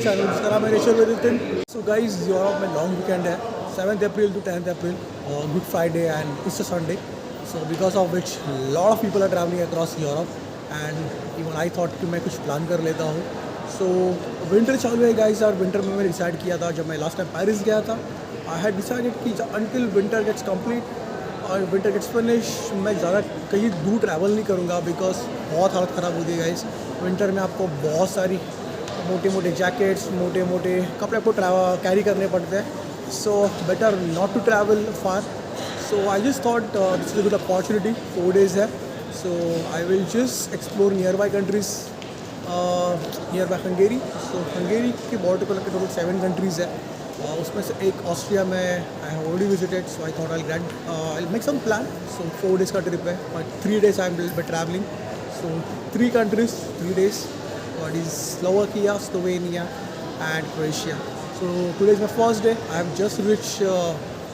Channel जिसका नाम है रेशर with Nitin. So guys, Europe में लॉन्ग वीकेंड है 7th April to 10th April, good Friday and it's a Sunday, so because of which lot of people are travelling across Europe and even I thought कि मैं कुछ plan कर लेता हूँ। So winter चालू है guys, और विंटर में मैंने डिसाइड किया था जब मैं लास्ट टाइम पेरिस गया था, आई हैड डिसाइडेड कि अनटिल विंटर गेट्स कंप्लीट और विंटर गेट्स फिनिश मैं ज़्यादा कहीं दूर ट्रैवल नहीं करूँगा, बिकॉज बहुत हालत ख़राब होती है गाइस। विंटर में आपको बहुत सारी मोटे मोटे जैकेट्स, मोटे मोटे कपड़े आपको कैरी करने पड़ते हैं, so better not to travel far. So I just thought this is a good opportunity, 4 days है, so I will just explore nearby countries, nearby Hungary. So Hungary के border पर लगभग total 7 countries है, उसमें से एक Austria में I have already visited, so I thought I make some plan. So 4 days का ट्रिप है, but 3 days I am be travelling, so 3 countries 3 days, what is Slovakia, Slovenia and Croatia. So today is my first day. I have just reached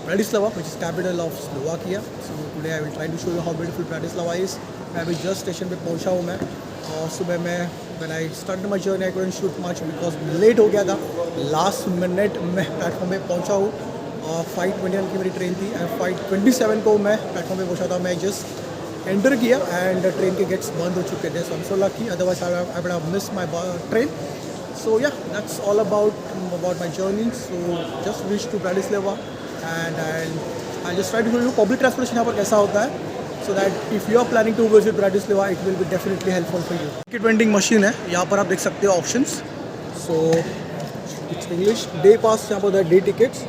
Bratislava, which is capital of Slovakia. So today I will try to show you how beautiful Bratislava is. मैं अभी just station पे पहुंचा हूँ मैं, और सुबह में when I started my journey I couldn't shoot much because late हो गया था, लास्ट मिनट मैं प्लेटफॉर्म पे पहुंचा हूँ, और 5:21 की मेरी ट्रेन थी एंड 5:27 को मैं प्लेटफॉर्म पे पहुंचा था। मैं जस्ट एंटर किया एंड ट्रेन के गेट्स बंद हो चुके थे, so I am so lucky, otherwise I would have missed my train. So yeah, that's all about my journey. So just reach to Bratislava and I just try to show you public transportation यहाँ पर कैसा होता है, so that if you are planning to visit Bratislava it will be definitely helpful for you. Ticket vending machine है यहाँ पर, आप देख सकते हो options, so it's English, day pass यहाँ पर है, day tickets,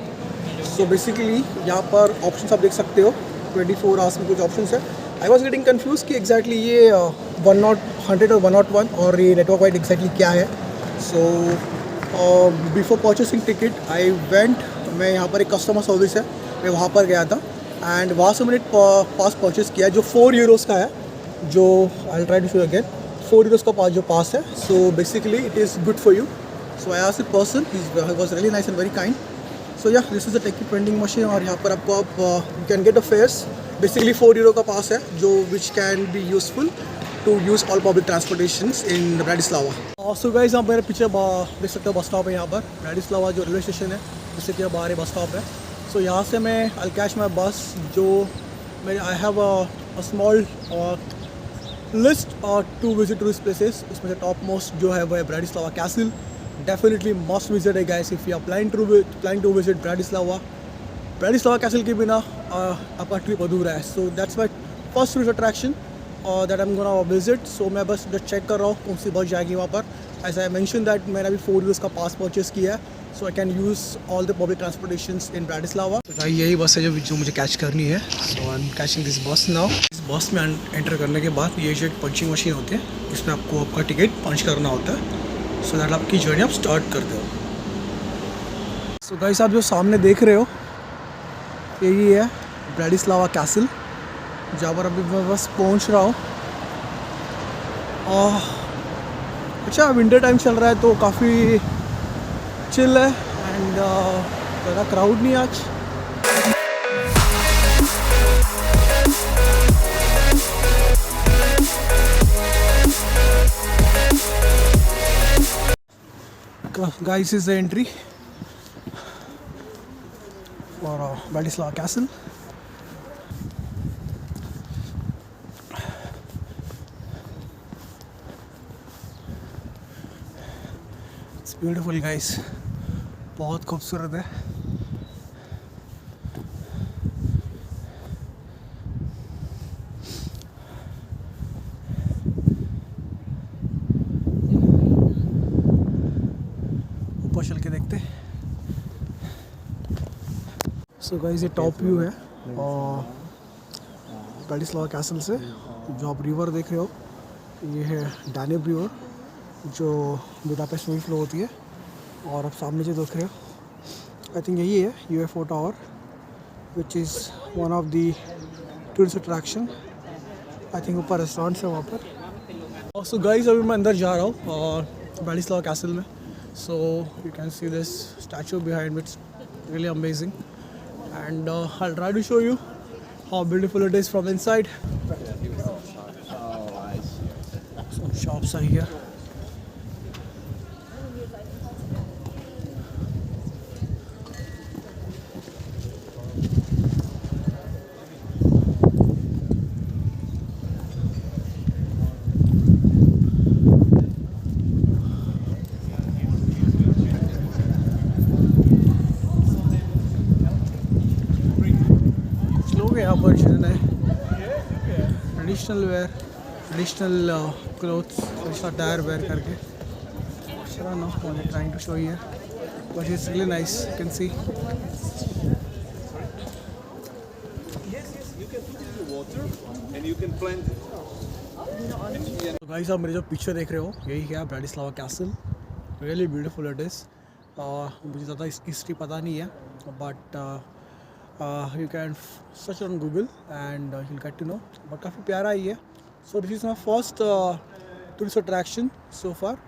so basically यहाँ पर options आप देख सकते हो, 24 hours में कुछ options है। I was getting confused कि exactly ये 100 और 101 और ये network wide exactly क्या है। so before purchasing ticket I went, मैं यहाँ पर एक कस्टमर सर्विस है, मैं वहाँ पर गया था एंड वहाँ से मैंने पास परचेज़ किया जो 4 euros का है, जो I try to show again, 4 euros का पास जो पास है। So basically it is good for you, so I asked the person, he was really nice and very kind. So yeah, this is a ticket vending machine, और यहाँ पर आपको आप you can get a fares, basically 4 euro का pass है जो which can be useful to use all public transportation in Bratislava. So guys, आप मेरे पीछे देख सकते हो बस स्टॉप है यहाँ पर, ब्राटिस्लावा जो रेलवे स्टेशन है उससे क्या बाहर बस स्टॉप है। सो यहाँ से मैं आई कैच माई बस, जो मेरे I have a small list to visit tourist places, उसमें से टॉप मोस्ट जो है वो है Bratislava castle, definitely must visit है guys if you are planning to visit Bratislava. Bratislava castle के बिना आपका ट्रिप अधूरा है, so that's my first tourist attraction that I am gonna visit. So मैं बस जस्ट चेक कर रहा हूँ कौन सी बस जाएगी वहाँ पर। एज आई मैंशन दैट मैंने अभी 4 euros का पास परचेज़ किया है, so I can use all the public transportations in Bratislava. तो भाई यही बस है जो मुझे कैच करनी है, so I am catching this बस नाउ। इस बस में एंटर करने के बाद ये जो एक पंचिंग मशीन होती है, इसमें आपको आपका टिकट पंच करना होता है, सो दैट आपकी जर्नी आप स्टार्ट करते हो। सो गाइस, आप जो सामने देख रहे हो यही है ब्राटिस्लावा कैसल, जहाँ पर अभी मैं बस पहुँच रहा हूँ। अच्छा, विंटर टाइम चल रहा है तो काफ़ी चिल है एंड ज़्यादा क्राउड नहीं आज। Guys, is the entry for Bratislava Castle. It's beautiful guys, बहुत खूबसूरत है। ऊपर चल के देखते। सो गाइस, ये टॉप व्यू है और ब्राटिस्लावा कैसल से जो आप रिवर देख रहे हो, ये है डान्यूब रिवर जो बुडापेस्ट में फ्लो होती है, और आप सामने जो देख रहे हो आई थिंक यही है UFO tower, which is one of the tourist attraction. I think ऊपर रेस्टोरेंट्स है वहाँ पर। सो गाइस, अभी मैं अंदर जा रहा हूँ और ब्राटिस्लावा कैसल में, so you can see this statue behind, it's really amazing and I try to show you how beautiful it is from inside. Some shops are here. देखोगे यहाँ पर जिन्होंने traditional wear, traditional clothes, traditional attire wear करके, I don't know what I'm trying to show you, but it's really nice. You can see. तो guys आप मेरे जो picture देख रहे हो यही है Bratislava castle. Really beautiful it is. मुझे ज़्यादा इसकी हिस्ट्री पता नहीं है, but you can search on Google and you will get to know. But काफ़ी प्यारा ही है. So this is my first tourist attraction so far.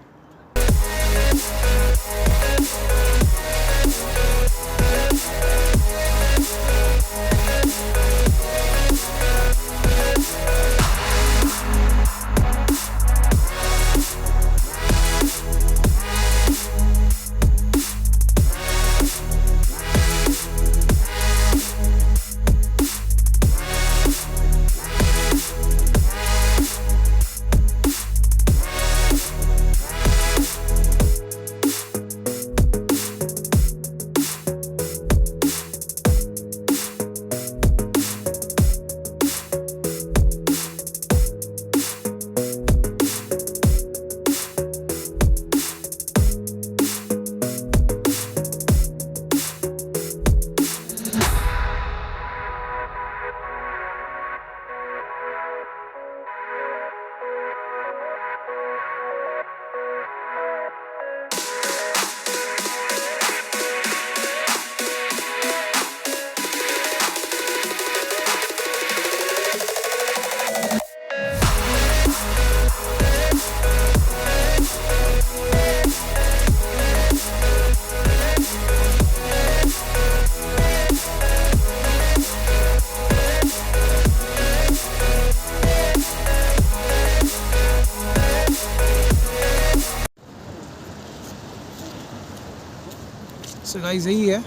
So guys यही है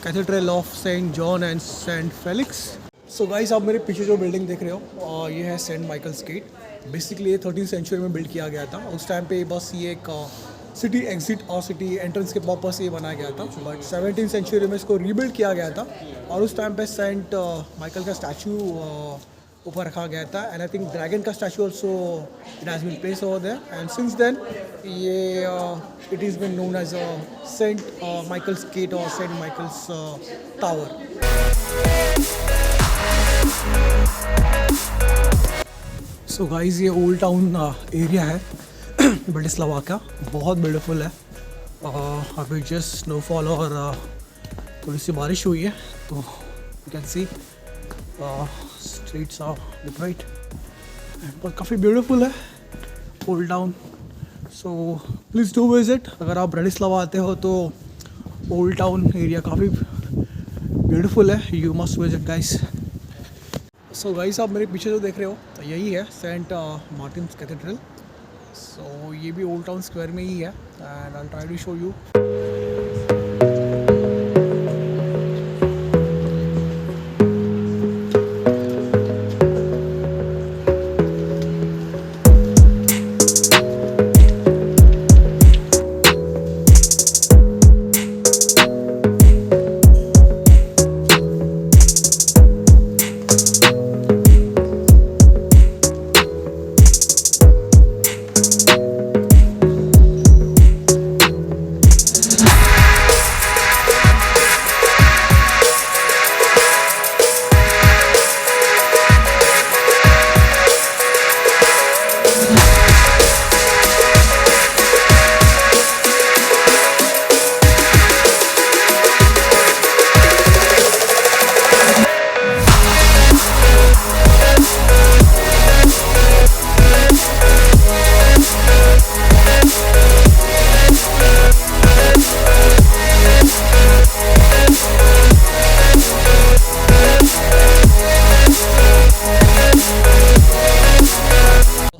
cathedral of Saint John and Saint Felix. So guys आप मेरे पीछे जो बिल्डिंग देख रहे हो ये है सेंट माइकल्स गेट. बेसिकली ये 13th सेंचुरी में बिल्ड किया गया था. उस टाइम पे बस ये एक सिटी एग्जिट और सिटी एंट्रेंस के पर्पस से ये बनाया गया था. बट 17th सेंचुरी में इसको रीबिल्ड किया गया था और उस टाइम पे सेंट माइकल का स्टैचू ऊपर रखा गया था. एंड आई थिंक ड्रैगन का statue also it has been place over there. And since then ये it is been known as saint Michael's gate और saint Michael's tower. So guys ये old town area है Bratislava का. बहुत beautiful है. अभी just snowfall और थोड़ी सी बारिश हुई है तो you can see streets are bright पर काफ़ी ब्यूटीफुल है old town. So please do visit. अगर आप ब्राटिस्लावा आते हो तो ओल्ड टाउन एरिया काफ़ी ब्यूटीफुल है. You must visit guys. So guys आप मेरे पीछे जो देख रहे हो तो यही है सेंट मार्टिन्स कैथेड्रल. सो ये भी ओल्ड टाउन स्क्वायर में ही है and I try to show you.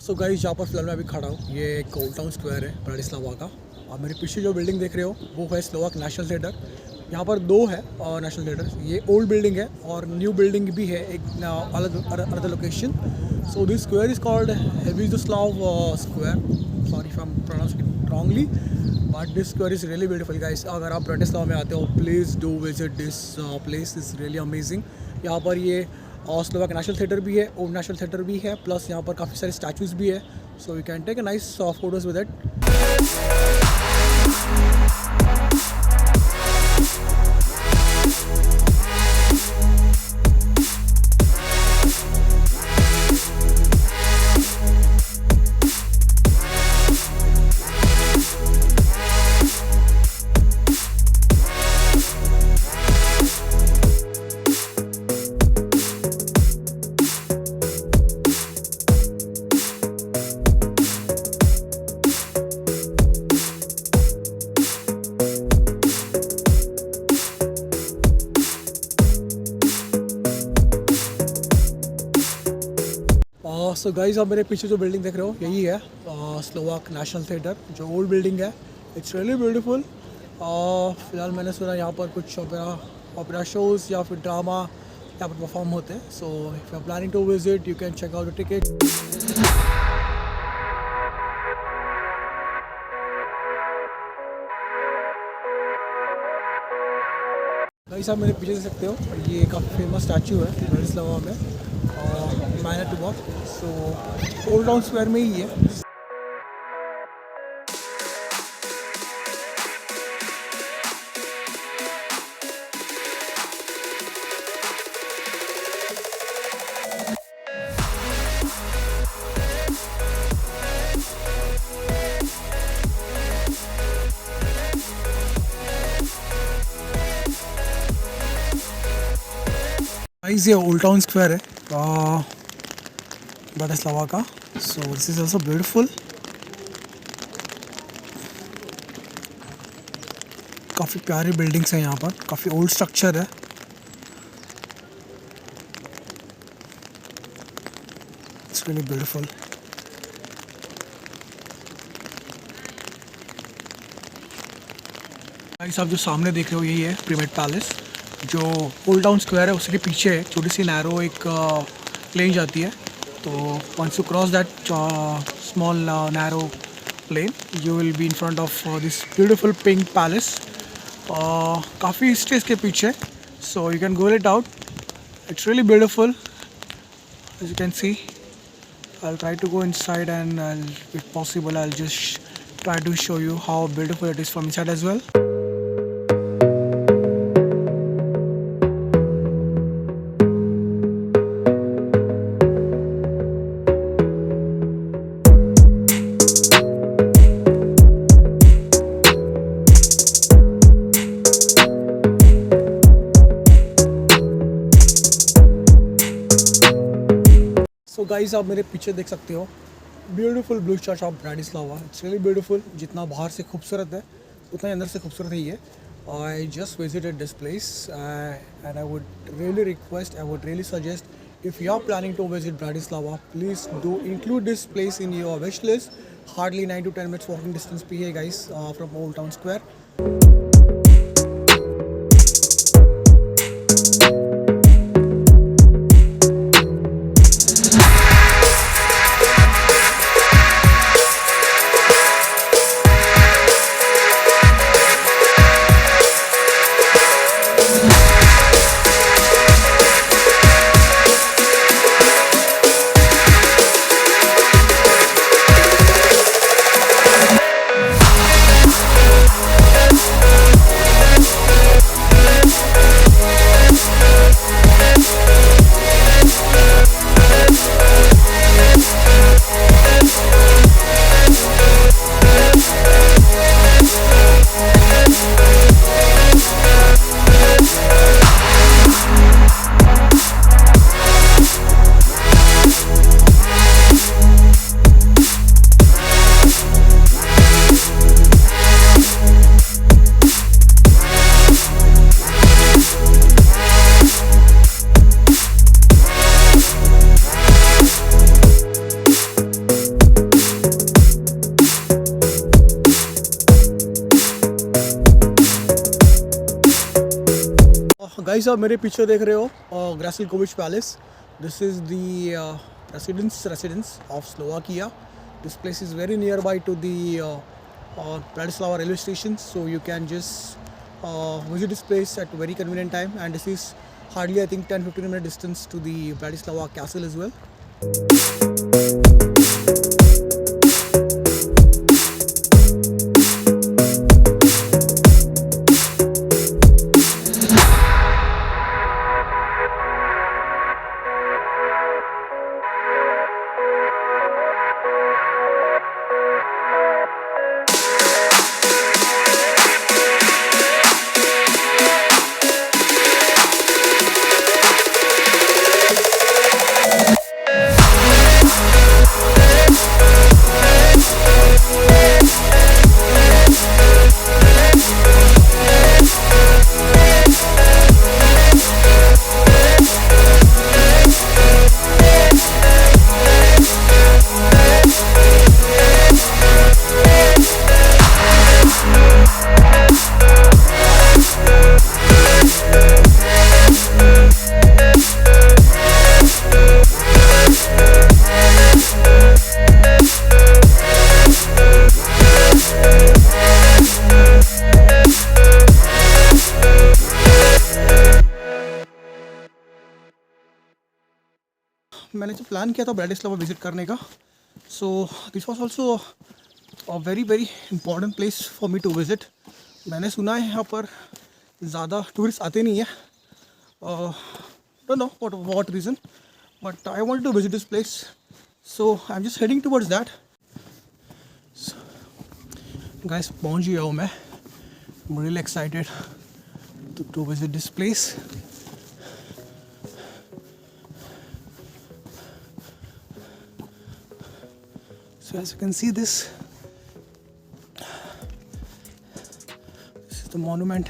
So guys जहाँ पर फिलहाल मैं अभी खड़ा हूँ ये एक ओल्ड टाउन स्क्वायर है ब्राटिस्लावा का. और मेरे पीछे जो बिल्डिंग देख रहे हो वो है स्लोवाक नेशनल थिएटर. यहाँ पर दो है नेशनल थिएटर. ये ओल्ड बिल्डिंग है और न्यू बिल्डिंग भी है एक अलग another location. So this square is called Hviezdoslav square. Sorry if I am pronounce it wrongly but this square is really beautiful guys. अगर आप ब्राटिस्लावा में आते हो please do visit this place. Is really amazing. यहाँ पर ये और स्लोवाक नेशनल थिएटर भी है, ओल्ड नेशनल थिएटर भी है, प्लस यहाँ पर काफ़ी सारे स्टैचूज़ भी है, so you can take a nice photos with it. So guys, आप मेरे पीछे जो बिल्डिंग देख रहे हो यही है स्लोवाक नेशनल थिएटर, जो ओल्ड बिल्डिंग है। It's really beautiful. फिलहाल मैंने सुना यहाँ पर कुछ ओपेरा शोज़ या फिर ड्रामा यहाँ पर परफॉर्म होते हैं। So if you are planning to visit you can check out the ticket. Guys, आप मेरे पीछे देख सकते हो, ये काफ़ी फेमस स्टैचू है ब्राटिस्लावा में, minor to walk. So old town square में ही है। गाइस, ये ओल्ड टाउन स्क्वायर है ब्राटिस्लावा का। So this is also beautiful. काफ़ी प्यारी बिल्डिंग्स हैं यहाँ पर, काफ़ी ओल्ड स्ट्रक्चर है। It's really beautiful. गाइस, आप जो सामने देख रहे हो यही है प्रीमेड पैलेस, जो ओल्ड टाउन स्क्वायर है उसके पीछे है। छोटी सी नैरो एक लेन जाती है, तो once you cross that small narrow plain you will be in front of this beautiful pink palace. काफ़ी हिस्ट्री इसके पीछे, so you can go it out. It's really beautiful as you can see. I'll try to go inside and if possible I'll just try to show you how beautiful it is from inside as well. So guys, आप मेरे पीछे देख सकते हो beautiful blue church of Bratislava. It's really beautiful. जितना बाहर से खूबसूरत है उतना ही अंदर से खूबसूरत ही है। I just visited this place and I would really request, I would really suggest if you are planning to visit Bratislava, please do include this place in your wish list. Hardly 9 to 10 minutes walking distance पे है guys from old town square. Guys, आप मेरे पीछे देख रहे हो Grassalkovich palace. This is the residence of Slovakia. This place is very nearby to the Bratislava railway station, so you can just visit this place at a very convenient time. And this is hardly I think 10-15 minute distance to the Bratislava castle as well. मैंने जो plan किया था Bratislava visit करने का, so this was also a very very important place for me to visit. मैंने सुना है यहाँ पर ज़्यादा टूरिस्ट आते नहीं है, don't know what reason, but I want to visit this place, so I am just heading towards that. Guys पहुँच गया हूँ मैं. I am really excited to visit this place. So as you can see this is the monument.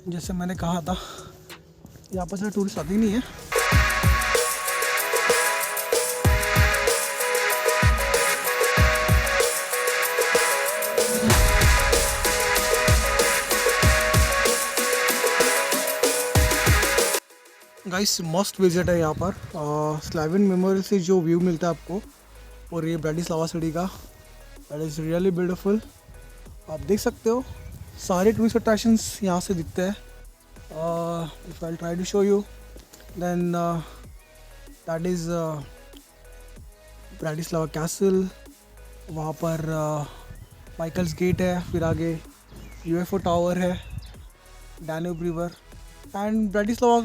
जैसे मैंने कहा था, यहाँ पर से टूरिस्ट आते ही नहीं है. गाइस मस्ट विजिट है यहाँ पर. स्लावियन मेमोरियल से जो व्यू मिलता है आपको, और ये ब्राटिस्लावा सिटी का, दैट इज़ रियली ब्यूटीफुल. आप देख सकते हो सारे टूरिस्ट अट्रैक्शंस यहाँ से दिखते हैं. If I try to show you, then that is Bratislava castle. वहाँ पर माइकल्स गेट है, फिर आगे UFO टावर है, Danube river, and Bratislava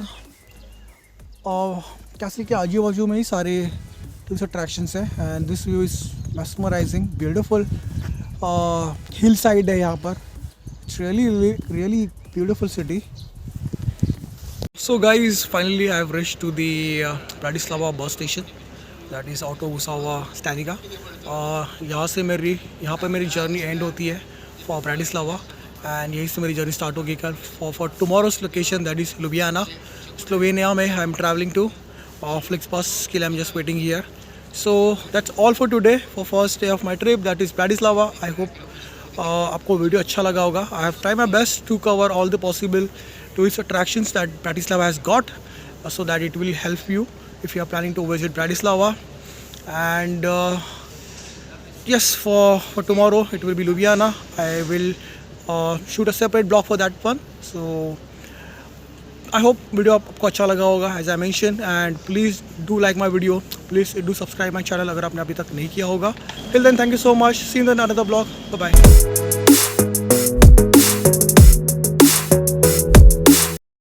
castle के आजू बाजू में ही सारे टूरिस्ट अट्रैक्शंस हैं. And this view is mesmerising, beautiful. Hill side है यहाँ पर. It's really beautiful city. So guys finally I have reached to the Bratislava bus station, that is Autobusova stanica. यहाँ पर मेरी जर्नी एंड होती है for Bratislava, and यहीं से मेरी जर्नी स्टार्ट होगी कल for tomorrow's location, that is Ljubljana, Slovenia. में I am travelling to Flixbus के लिए. I am just waiting here. So that's all for today for first day of my trip, that is Bratislava. I hope आपको video अच्छा लगा होगा. I have try my best to cover all the possible tourist attractions that Bratislava has got, so that it will help you if you are planning to visit Bratislava. And yes, for tomorrow it will be Ljubljana. I will shoot a separate blog for that one. So I hope video आपको अच्छा लगा होगा as I mentioned, and please do like my video, please do subscribe my channel अगर आपने अभी तक नहीं किया होगा. Till then, thank you so much. See you in another blog. Bye bye.